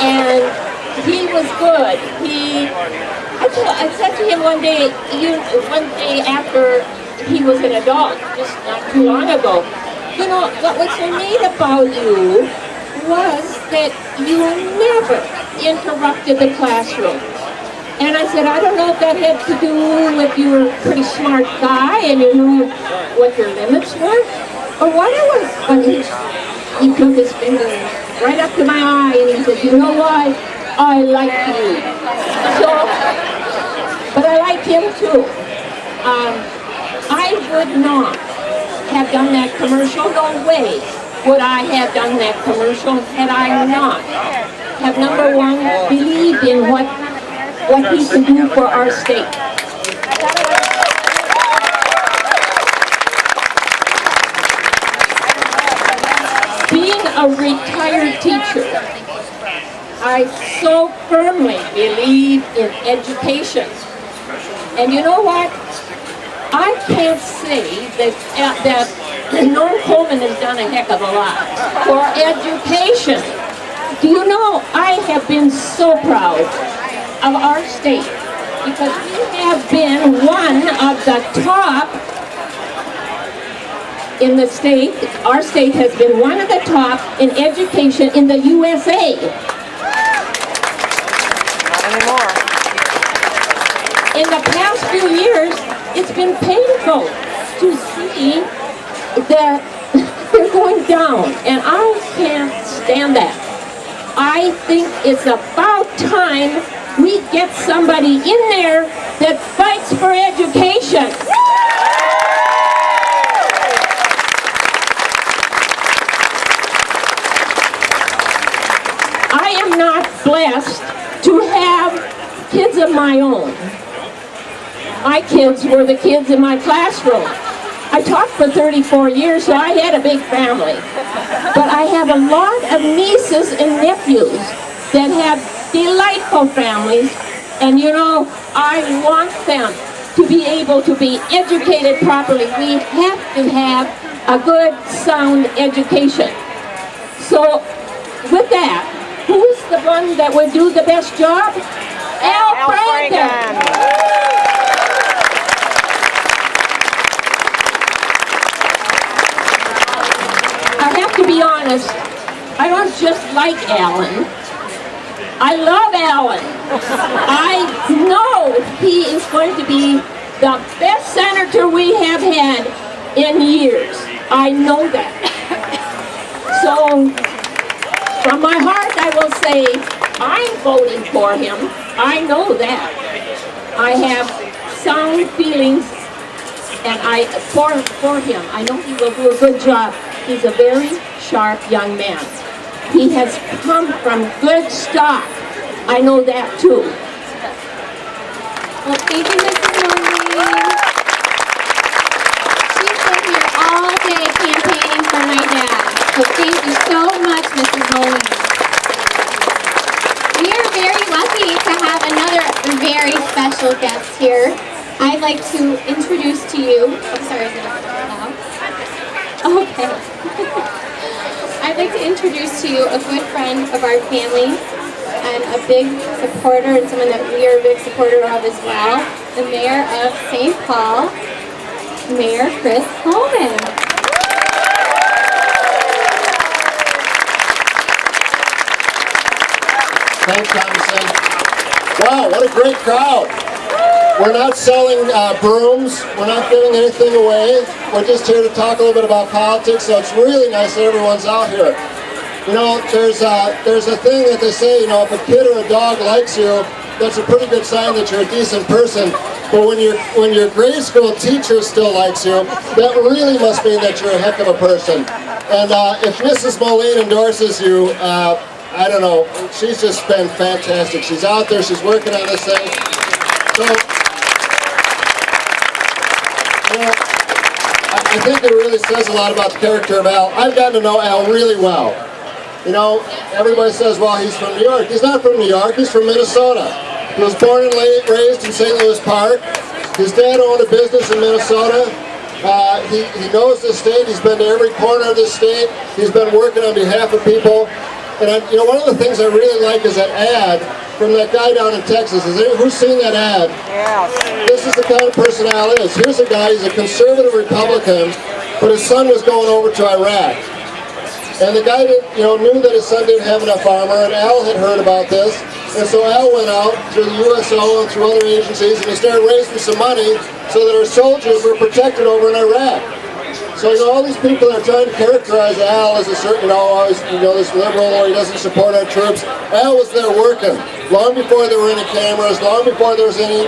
and he was good. I said to him one day after he was an adult, just not too long ago, you know, what was so neat about you was that you never interrupted the classroom. And I said, I don't know if that had to do with you were a pretty smart guy and you knew what your limits were, or what it was. But he took his finger right up to my eye and he said, you know what? I like you. But I like him too. I would not have done that commercial. No way would I have done that commercial had I not have, number one, believed in what he can do for our state. Being a retired teacher, I so firmly believe in education. And you know what? I can't say that Norm Coleman has done a heck of a lot for education. Do you know, I have been so proud of our state because we have been one of the top in the state. Our state has been one of the top in education in the USA. Not anymore. In the past few years, it's been painful to see that they're going down, and I can't stand that. I think it's about time we get somebody in there that fights for education. I am not blessed to have kids of my own. My kids were the kids in my classroom. I taught for 34 years, so I had a big family. But I have a lot of nieces and nephews that have delightful families, and you know, I want them to be able to be educated properly. We have to have a good, sound education. So, with that, who's the one that would do the best job? Franken. I have to be honest, I don't just like Alan. I love Alan. I know he is going to be the best senator we have had in years. I know that. So, from my heart, I will say, I'm voting for him. I know that. I have sound feelings and for him. I know he will do a good job. He's a very sharp young man. He has come from good stock. I know that too. Well, thank you, Mrs. Mulin. She's been here all day campaigning for my dad. So thank you so much, Mrs. Mulin. We are very lucky to have another very special guest here. I'd like to introduce to you, I'm sorry, is it loud? Okay. I'd like to introduce to you a good friend of our family and a big supporter and someone that we are a big supporter of as well, the Mayor of St. Paul, Mayor Chris Coleman. Thanks, Thompson. Wow, what a great crowd. We're not selling brooms. We're not giving anything away. We're just here to talk a little bit about politics, so it's really nice that everyone's out here. You know, there's a thing that they say, you know, if a kid or a dog likes you, that's a pretty good sign that you're a decent person. But when your grade school teacher still likes you, that really must mean that you're a heck of a person. And if Mrs. Mulin endorses you, I don't know, she's just been fantastic. She's out there, she's working on this thing. So, you know, I think it really says a lot about the character of Al. I've gotten to know Al really well. You know, everybody says, well, he's from New York. He's not from New York, he's from Minnesota. He was born and raised in St. Louis Park. His dad owned a business in Minnesota. He knows the state. He's been to every corner of the state. He's been working on behalf of people. And one of the things I really like is that ad from that guy down in Texas. Who's seen that ad? Yeah. This is the kind of person Al is. Here's a guy, he's a conservative Republican, but his son was going over to Iraq. And the guy knew that his son didn't have enough armor, and Al had heard about this. And so Al went out through the USO and through other agencies, and he started raising some money so that our soldiers were protected over in Iraq. So all these people are trying to characterize Al as a certain, this liberal, or he doesn't support our troops. Al was there working long before there were any cameras, long before there was any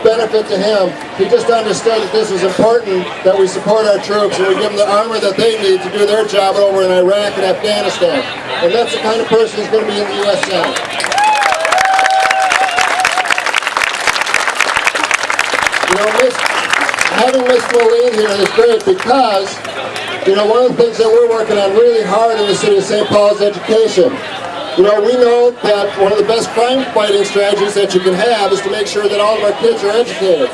benefit to him. He just understood that this is important, that we support our troops and we give them the armor that they need to do their job over in Iraq and Afghanistan. And that's the kind of person who's going to be in the U.S. Senate. Having Miss Mulin here is great because, one of the things that we're working on really hard in the city of St. Paul is education. We know that one of the best crime fighting strategies that you can have is to make sure that all of our kids are educated.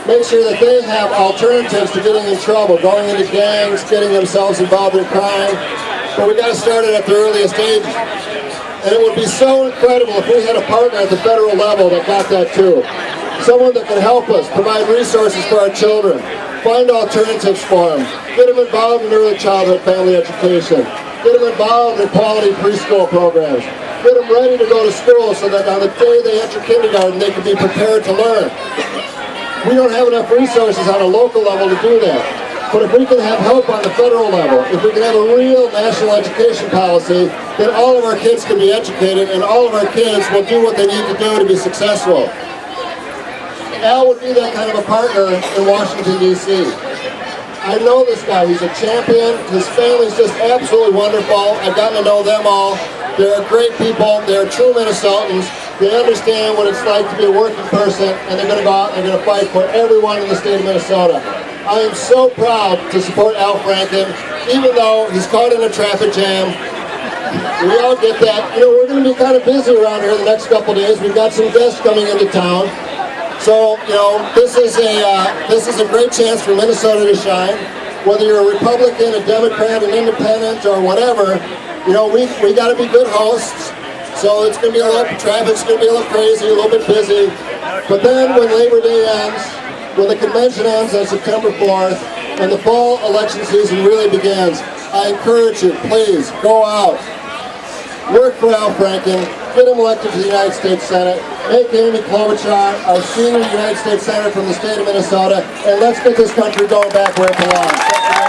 Make sure that they have alternatives to getting in trouble, going into gangs, getting themselves involved in crime. But we got to start it at the earliest age. And it would be so incredible if we had a partner at the federal level that got that too. Someone that can help us, provide resources for our children, find alternatives for them, get them involved in early childhood family education, get them involved in quality preschool programs, get them ready to go to school so that on the day they enter kindergarten they can be prepared to learn. We don't have enough resources on a local level to do that. But if we can have help on the federal level, if we can have a real national education policy, then all of our kids can be educated and all of our kids will do what they need to do to be successful. Al would be that kind of a partner in Washington, D.C. I know this guy. He's a champion. His family's just absolutely wonderful. I've gotten to know them all. They're great people. They're true Minnesotans. They understand what it's like to be a working person, and they're going to go out and they're going to fight for everyone in the state of Minnesota. I am so proud to support Al Franken, even though he's caught in a traffic jam. We all get that. We're going to be kind of busy around here the next couple of days. We've got some guests coming into town. So, this is a great chance for Minnesota to shine. Whether you're a Republican, a Democrat, an Independent, or whatever, we got to be good hosts. So it's going to be traffic's going to be a little crazy, a little bit busy. But then when Labor Day ends, when the convention ends on September 4th, and the fall election season really begins, I encourage you, please, go out. Work for Al Franken, get him elected to the United States Senate, make Amy Klobuchar our senior United States Senator from the state of Minnesota, and let's get this country going back where it belongs.